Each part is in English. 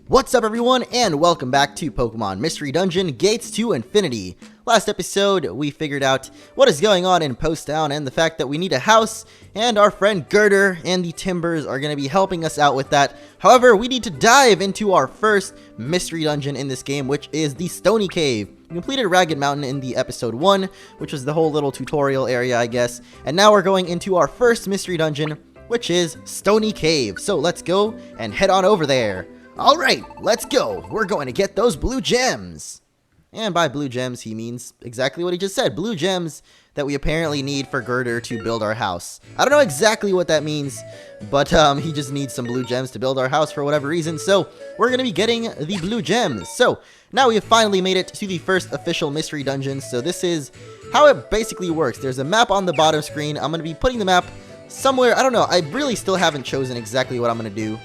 What's up everyone, and welcome back to Pokemon Mystery Dungeon Gates to Infinity. Last episode, we figured out what is going on in Posttown and the fact that we need a house, and our friend Girder and the Timbers are going to be helping us out with that. However, we need to dive into our first mystery dungeon in this game, which is the Stony Cave. We completed Ragged Mountain in the episode 1, which was the whole little tutorial area, I guess, and now we're going into our first mystery dungeon, which is Stony Cave. So let's go and head on over there. Alright, let's go. We're going to get those blue gems. And by blue gems, he means exactly what he just said. Blue gems that we apparently need for Girder to build our house. I don't know exactly what that means, but he just needs some blue gems to build our house for whatever reason. So we're going to be getting the blue gems. So now we have finally made it to the first official mystery dungeon. So this is how it basically works. There's a map on the bottom screen. I'm going to be putting the map somewhere. I don't know. I really still haven't chosen exactly what I'm going to do.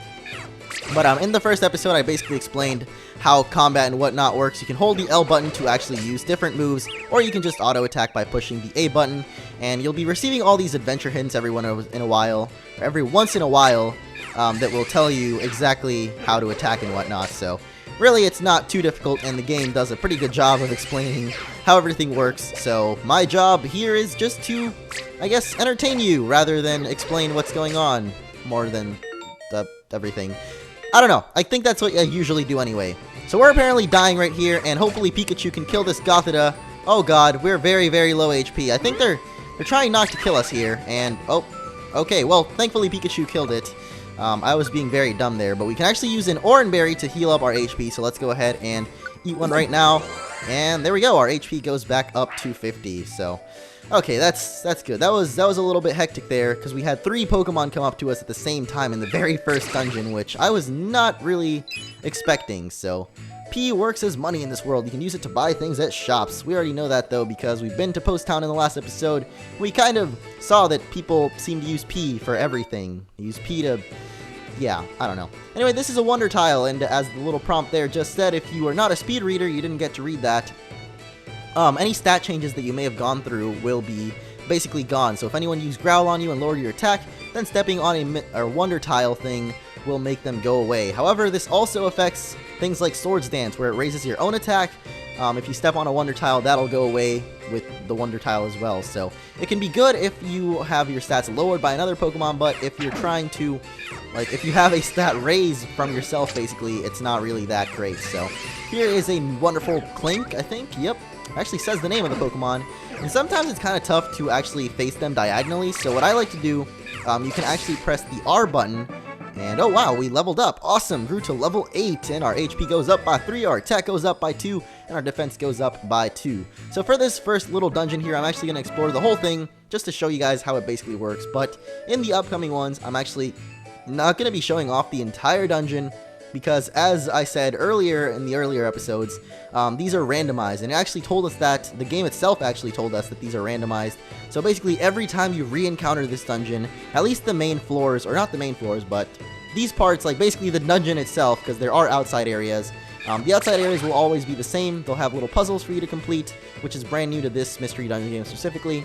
But in the first episode, I basically explained how combat and whatnot works. You can hold the L button to actually use different moves, or you can just auto-attack by pushing the A button, and you'll be receiving all these adventure hints every once in a while, that will tell you exactly how to attack and whatnot. So really, it's not too difficult, and the game does a pretty good job of explaining how everything works. So my job here is just to, I guess, entertain you rather than explain what's going on more than everything. I don't know. I think that's what I usually do anyway. So we're apparently dying right here, and hopefully Pikachu can kill this Gothita. Oh god, we're very, very low HP. I think they're trying not to kill us here, and oh, okay, well, thankfully Pikachu killed it. I was being very dumb there, but we can actually use an Oran Berry to heal up our HP, so let's go ahead and eat one right now. And there we go, our HP goes back up to 50, so okay, that's good. That was a little bit hectic there, because we had 3 Pokemon come up to us at the same time in the very first dungeon, which I was not really expecting. So P works as money in this world. You can use it to buy things at shops. We already know that though, because we've been to Posttown in the last episode. We kind of saw that people seem to use P for everything. Use P to, yeah, I don't know. Anyway, this is a wonder tile, and as the little prompt there just said, if you are not a speed reader, you didn't get to read that. Any stat changes that you may have gone through will be basically gone. So if anyone used Growl on you and lowered your attack, then stepping on a Wonder Tile thing will make them go away. However, this also affects things like Swords Dance, where it raises your own attack. If you step on a Wonder Tile, that'll go away with the Wonder Tile as well. So it can be good if you have your stats lowered by another Pokemon, but if you're trying to, like, if you have a stat raise from yourself, basically, it's not really that great. So here is a wonderful Clink, I think. Yep. Actually says the name of the Pokemon, and sometimes it's kind of tough to actually face them diagonally. So what I like to do, you can actually press the R button, and oh wow, we leveled up. Awesome, grew to level 8, and our HP goes up by 3, our attack goes up by 2, and our defense goes up by 2. So for this first little dungeon here, I'm actually going to explore the whole thing just to show you guys how it basically works. But in the upcoming ones, I'm actually not going to be showing off the entire dungeon, because as I said earlier in the earlier episodes, these are randomized, and it actually told us that, the game itself actually told us that these are randomized. So basically every time you re-encounter this dungeon, at least the main floors, or not the main floors, but these parts, like basically the dungeon itself, because there are outside areas, the outside areas will always be the same. They'll have little puzzles for you to complete, which is brand new to this mystery dungeon game specifically.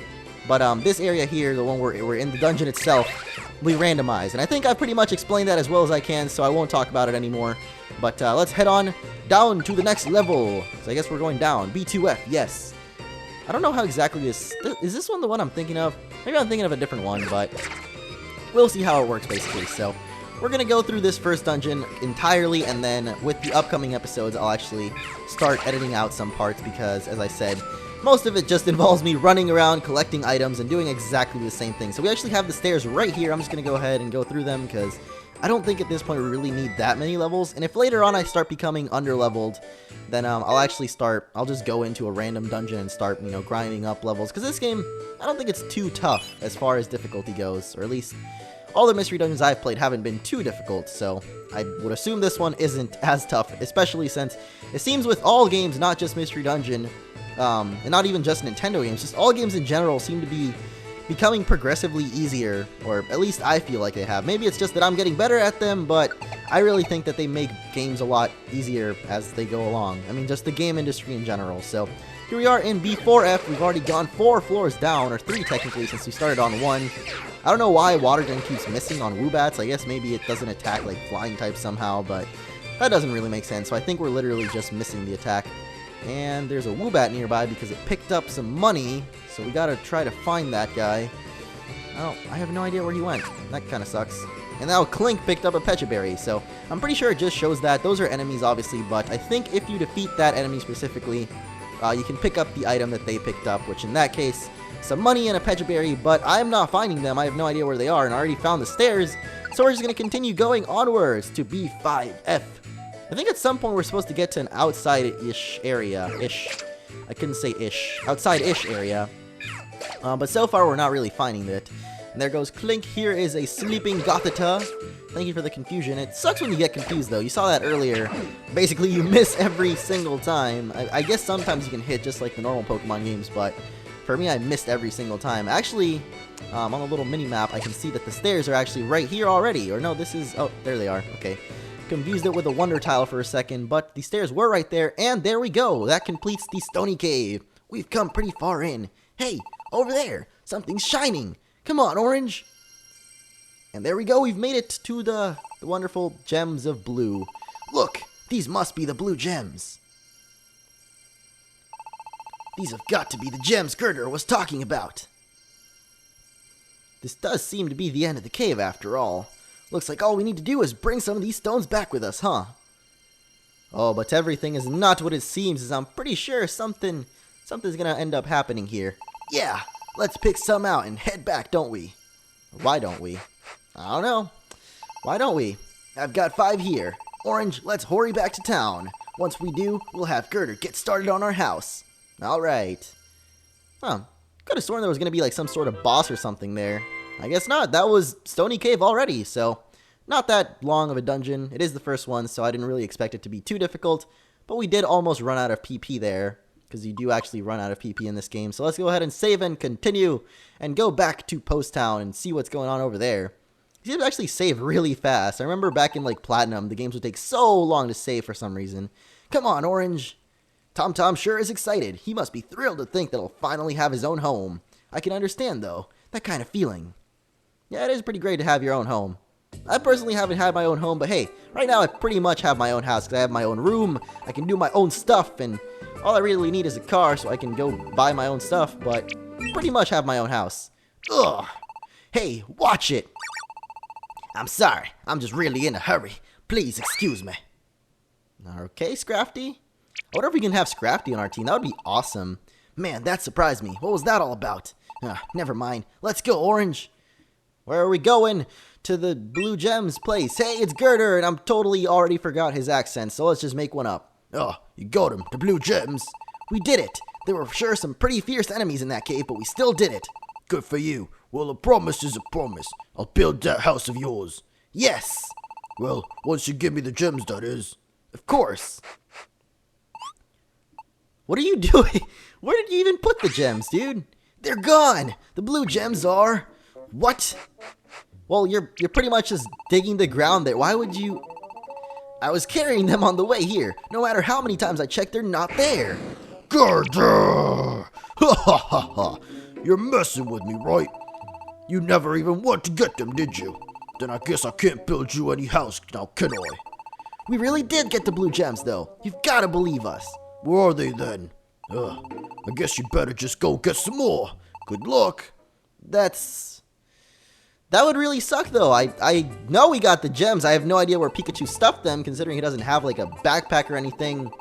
But this area here, the one where we're in the dungeon itself, we randomize. And I think I pretty much explained that as well as I can, so I won't talk about it anymore. But let's head on down to the next level. So I guess we're going down. B2F, yes. I don't know how exactly this... Is this one the one I'm thinking of? Maybe I'm thinking of a different one, but we'll see how it works basically. So we're going to go through this first dungeon entirely, and then with the upcoming episodes, I'll actually start editing out some parts because, as I said, most of it just involves me running around, collecting items, and doing exactly the same thing. So we actually have the stairs right here. I'm just going to go ahead and go through them because I don't think at this point we really need that many levels. And if later on I start becoming under-leveled, then I'll just go into a random dungeon and start, grinding up levels. Because this game, I don't think it's too tough as far as difficulty goes. Or at least all the mystery dungeons I've played haven't been too difficult. So I would assume this one isn't as tough, especially since it seems with all games, not just Mystery Dungeon, and not even just Nintendo games, just all games in general seem to be becoming progressively easier, or at least I feel like they have. Maybe it's just that I'm getting better at them, but I really think that they make games a lot easier as they go along. I mean, just the game industry in general. So here we are in B4F. We've already gone 4 floors down, or 3 technically, since we started on 1. I don't know why Water Gun keeps missing on Woobats. I guess maybe it doesn't attack like flying types somehow, but that doesn't really make sense, so I think we're literally just missing the attack. And there's a Woobat nearby because it picked up some money, so we gotta try to find that guy. Oh, I have no idea where he went. That kind of sucks. And now Clink picked up a Pecha Berry, so I'm pretty sure it just shows that. Those are enemies, obviously, but I think if you defeat that enemy specifically, you can pick up the item that they picked up, which in that case, some money and a Pecha Berry, but I'm not finding them. I have no idea where they are, and I already found the stairs, so we're just going to continue going onwards to B5F. I think at some point we're supposed to get to an outside-ish area. I couldn't say ish. Outside-ish area. But so far we're not really finding it. And there goes Clink. Here is a sleeping Gothita. Thank you for the confusion. It sucks when you get confused, though. You saw that earlier. Basically, you miss every single time. I guess sometimes you can hit just like the normal Pokemon games, but for me, I missed every single time. Actually, on the little mini-map, I can see that the stairs are actually right here already. Or no, this is... Oh, there they are. Okay. Confused it with a Wonder Tile for a second, but the stairs were right there, and there we go. That completes the Stony Cave. We've come pretty far in. Hey, over there. Something's shining. Come on, Orange. And there we go. We've made it to the wonderful gems of blue. Look, these must be the blue gems. These have got to be the gems Girder was talking about. This does seem to be the end of the cave after all. Looks like all we need to do is bring some of these stones back with us, huh? Oh, but everything is not what it seems, as I'm pretty sure something's gonna end up happening here. Yeah, let's pick some out and head back, don't we? Why don't we? I don't know. Why don't we? I've got 5 here. Orange, let's hurry back to town. Once we do, we'll have Girder get started on our house. Alright. Huh. Could have sworn there was gonna be like some sort of boss or something there. I guess not. That was Stony Cave already, so not that long of a dungeon. It is the first one, so I didn't really expect it to be too difficult, but we did almost run out of PP there, because you do actually run out of PP in this game. So let's go ahead and save and continue, and go back to Posttown and see what's going on over there. These games actually save really fast. I remember back in like Platinum, the games would take so long to save for some reason. Come on, Orange. Tom sure is excited. He must be thrilled to think that he'll finally have his own home. I can understand, though, that kind of feeling. Yeah, it is pretty great to have your own home. I personally haven't had my own home, but hey, right now I pretty much have my own house because I have my own room, I can do my own stuff, and all I really need is a car so I can go buy my own stuff, but pretty much have my own house. Ugh. Hey, watch it. I'm sorry, I'm just really in a hurry. Please excuse me. Okay, Scrafty. I wonder if we can have Scrafty on our team. That would be awesome. Man, that surprised me. What was that all about? Never mind. Let's go, Orange. Where are we going? To the Blue Gems place. Hey, it's Girder, and I'm totally already forgot his accent, so let's just make one up. Oh, you got him. The Blue Gems. We did it. There were sure some pretty fierce enemies in that cave, but we still did it. Good for you. Well, a promise is a promise. I'll build that house of yours. Yes. Well, once you give me the gems, that is. Of course. What are you doing? Where did you even put the gems, dude? They're gone. The blue gems are... What? Well, you're pretty much just digging the ground there. Why would you... I was carrying them on the way here. No matter how many times I checked, they're not there. Girder! Ha ha ha ha! You're messing with me, right? You never even went to get them, did you? Then I guess I can't build you any house now, can I? We really did get the blue gems, though. You've got to believe us. Where are they, then? I guess you better just go get some more. Good luck. That would really suck, though. I know we got the gems. I have no idea where Pikachu stuffed them, considering he doesn't have, like, a backpack or anything.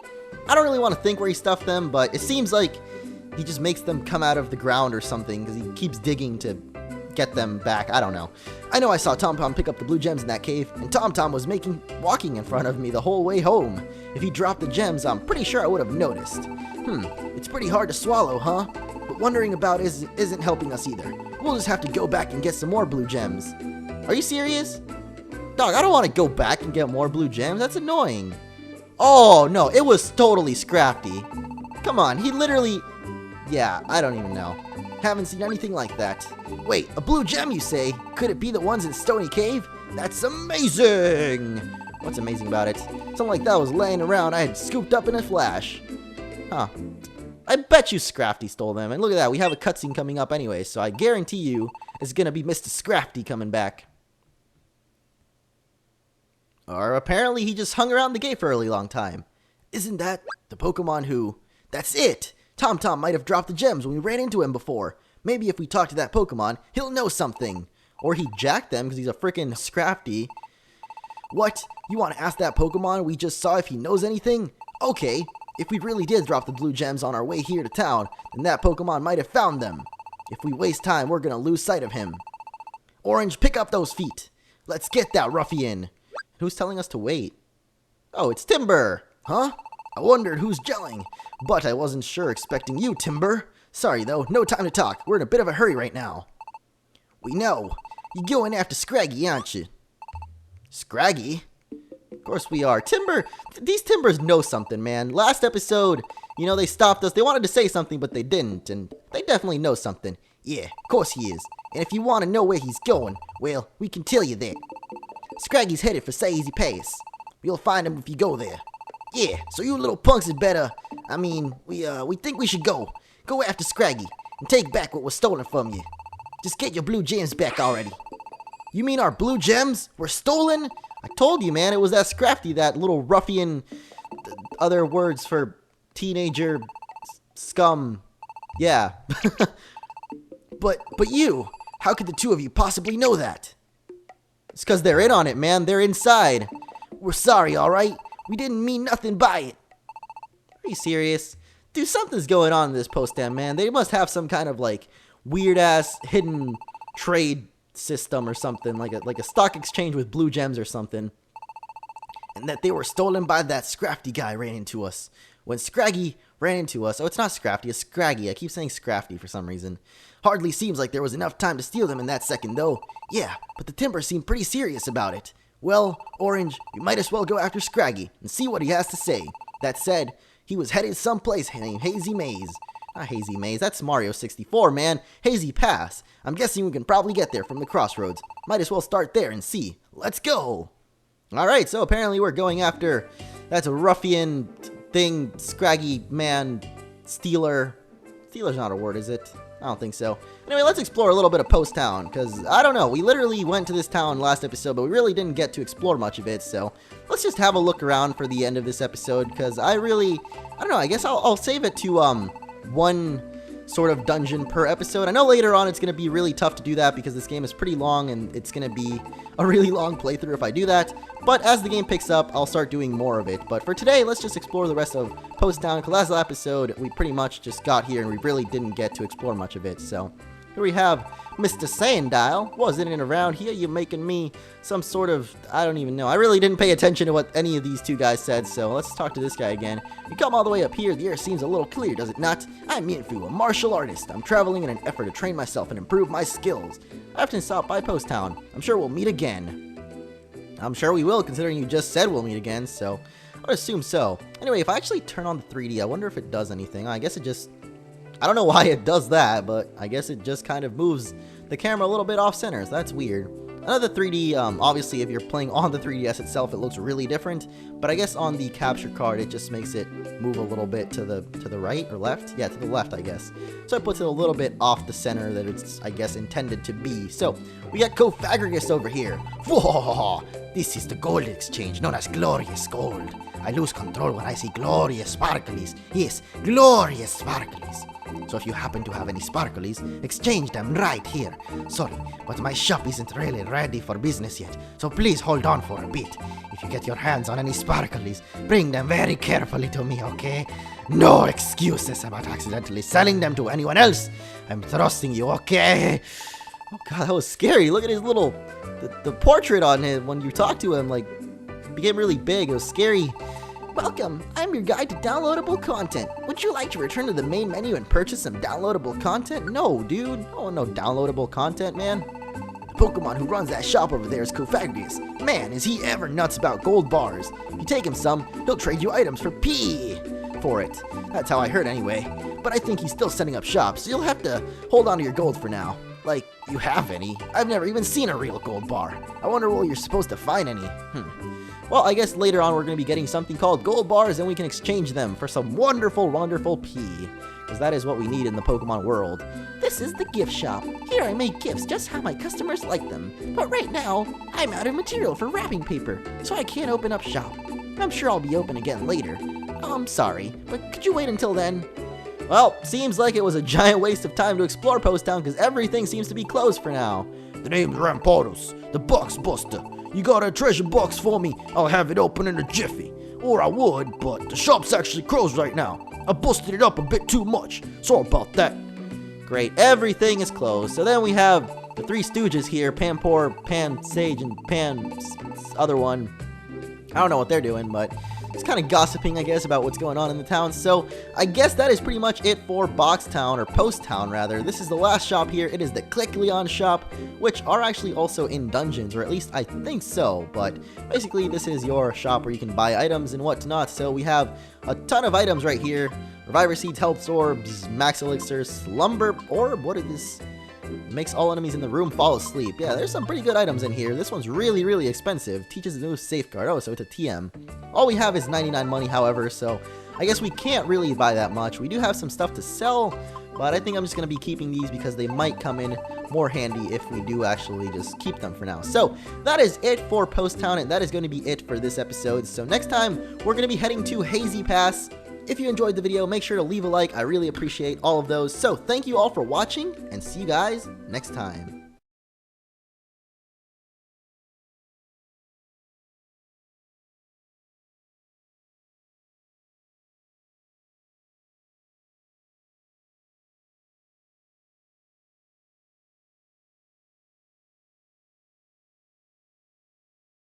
I don't really want to think where he stuffed them, but it seems like he just makes them come out of the ground or something, because he keeps digging to get them back. I don't know. I know I saw Tom pick up the blue gems in that cave, and Tom was walking in front of me the whole way home. If he dropped the gems, I'm pretty sure I would have noticed. It's pretty hard to swallow, huh? But wondering about isn't helping us either. We'll just have to go back and get some more blue gems. Are you serious? Dog, I don't want to go back and get more blue gems. That's annoying. Oh, no, it was totally Scrafty. Come on, he literally... Yeah, I don't even know. Haven't seen anything like that. Wait, a blue gem, you say? Could it be the ones in Stony Cave? That's amazing! What's amazing about it? Something like that was laying around, I had scooped up in a flash. Huh. I bet you Scrafty stole them. And look at that, we have a cutscene coming up anyway, so I guarantee you it's gonna be Mr. Scrafty coming back. Or apparently he just hung around the gate for a really long time. Isn't that the Pokemon who... That's it! Tom might have dropped the gems when we ran into him before. Maybe if we talk to that Pokemon, he'll know something. Or he jacked them because he's a frickin' Scrafty. What? You want to ask that Pokemon we just saw if he knows anything? Okay, if we really did drop the blue gems on our way here to town, then that Pokemon might have found them. If we waste time, we're gonna lose sight of him. Orange, pick up those feet. Let's get that ruffian. Who's telling us to wait? Oh, it's Timber. Huh? I wondered who's gelling, but I wasn't sure expecting you, Timber. Sorry though, no time to talk. We're in a bit of a hurry right now. We know. You're going after Scraggy, aren't you? Scraggy? Of course we are. Timber, these Timbers know something, man. Last episode, you know, they stopped us. They wanted to say something, but they didn't, and they definitely know something. Yeah, of course he is. And if you want to know where he's going, well, we can tell you that. Scraggy's headed for Sazy Pass. You'll find him if you go there. Yeah, so you little punks had better, I mean, we think we should go. Go after Scraggy and take back what was stolen from you. Just get your blue gems back already. You mean our blue gems were stolen? I told you, man, it was that Scrafty, that little ruffian, other words for teenager scum. Yeah. But you, how could the two of you possibly know that? It's because they're in on it, man. They're inside. We're sorry, alright? We didn't mean nothing by it. Are you serious? Dude, something's going on in this Posttown, man. They must have some kind of, like, weird-ass hidden trade system or something. Like a stock exchange with blue gems or something. And that they were stolen by that Scrafty guy ran into us. When Scraggy ran into us... Oh, it's not Scrafty, it's Scraggy. I keep saying Scrafty for some reason. Hardly seems like there was enough time to steal them in that second, though. Yeah, but the Timber seemed pretty serious about it. Well, Orange, you might as well go after Scraggy and see what he has to say. That said, he was headed someplace named Hazy Maze. Not Hazy Maze, that's Mario 64, man. Hazy Pass. I'm guessing we can probably get there from the crossroads. Might as well start there and see. Let's go! Alright, so apparently we're going after... That's a ruffian thing, Scraggy man, stealer. Stealer's not a word, is it? I don't think so. Anyway, let's explore a little bit of Posttown, because, I don't know, we literally went to this town last episode, but we really didn't get to explore much of it, so let's just have a look around for the end of this episode, because I don't know, I guess I'll save it to, one sort of dungeon per episode. I know later on it's going to be really tough to do that, because this game is pretty long, and it's going to be a really long playthrough if I do that, but as the game picks up, I'll start doing more of it. But for today, let's just explore the rest of Posttown, because last episode, we pretty much just got here, and we really didn't get to explore much of it, so... Here we have Mr. Sandile. Wasn't it around here? You're making me some sort of... I don't even know. I really didn't pay attention to what any of these two guys said, so let's talk to this guy again. You come all the way up here, the air seems a little clear, does it not? I'm Mianfu, a martial artist. I'm traveling in an effort to train myself and improve my skills. I often stop by Posttown. I'm sure we'll meet again. I'm sure we will, considering you just said we'll meet again, so I would assume so. Anyway, if I actually turn on the 3D, I wonder if it does anything. I guess it just... I don't know why it does that, but I guess it just kind of moves the camera a little bit off center, so that's weird. Another 3D, obviously if you're playing on the 3DS itself, it looks really different, but I guess on the capture card, it just makes it move a little bit to the right or left? Yeah, to the left, I guess. So it puts it a little bit off the center that it's, I guess, intended to be. So, we got Cofagrigus over here. Whoa! This is the gold exchange, known as Glorious Gold. I lose control when I see glorious sparklies. Yes, glorious sparklies. So if you happen to have any sparklies, exchange them right here. Sorry, but my shop isn't really ready for business yet, so please hold on for a bit. If you get your hands on any sparklies, bring them very carefully to me, okay? No excuses about accidentally selling them to anyone else. I'm trusting you, okay? Oh god, that was scary. Look at his little... The portrait on him when you talk to him, like, became really big. It was scary. Welcome, I'm your guide to downloadable content. Would you like to return to the main menu and purchase some downloadable content? No, dude. Oh, no downloadable content, man. The Pokemon who runs that shop over there is Cofagrigus. Man, is he ever nuts about gold bars. If you take him some, he'll trade you items for P for it. That's how I heard anyway. But I think he's still setting up shop, so you'll have to hold on to your gold for now. Like, you have any? I've never even seen a real gold bar. I wonder where you're supposed to find any. Well, I guess later on we're going to be getting something called gold bars, and we can exchange them for some wonderful, wonderful P. because that is what we need in the Pokemon world. This is the gift shop. Here I make gifts just how my customers like them. But right now, I'm out of material for wrapping paper, so I can't open up shop. I'm sure I'll be open again later. I'm sorry, but could you wait until then? Well, seems like it was a giant waste of time to explore Posttown because everything seems to be closed for now. The name's Rampardos, the box buster. You got a treasure box for me? I'll have it open in a jiffy. Or I would, but the shop's actually closed right now. I busted it up a bit too much. Sorry about that. Great, everything is closed. So then we have the Three Stooges here, Panpour, Pan Sage, and Pan other one. I don't know what they're doing, but it's kind of gossiping, I guess, about what's going on in the town. So I guess that is pretty much it for Boxtown, or Posttown rather. This is the last shop here. It is the Click Leon shop, which are actually also in dungeons, or at least I think so. But basically, this is your shop where you can buy items and whatnot. So we have a ton of items right here. Reviver Seeds, Health Orbs, Max Elixir, Slumber Orb. What is this? Makes all enemies in the room fall asleep. Yeah, there's some pretty good items in here. This one's really, really expensive. Teaches a new safeguard. Oh, so it's a TM. All we have is 99 money, however, so I guess we can't really buy that much. We do have some stuff to sell, but I think I'm just going to be keeping these because they might come in more handy if we do actually just keep them for now. So that is it for Posttown, and that is going to be it for this episode. So next time, we're going to be heading to Hazy Pass. If you enjoyed the video, make sure to leave a like. I really appreciate all of those. So thank you all for watching, and see you guys next time.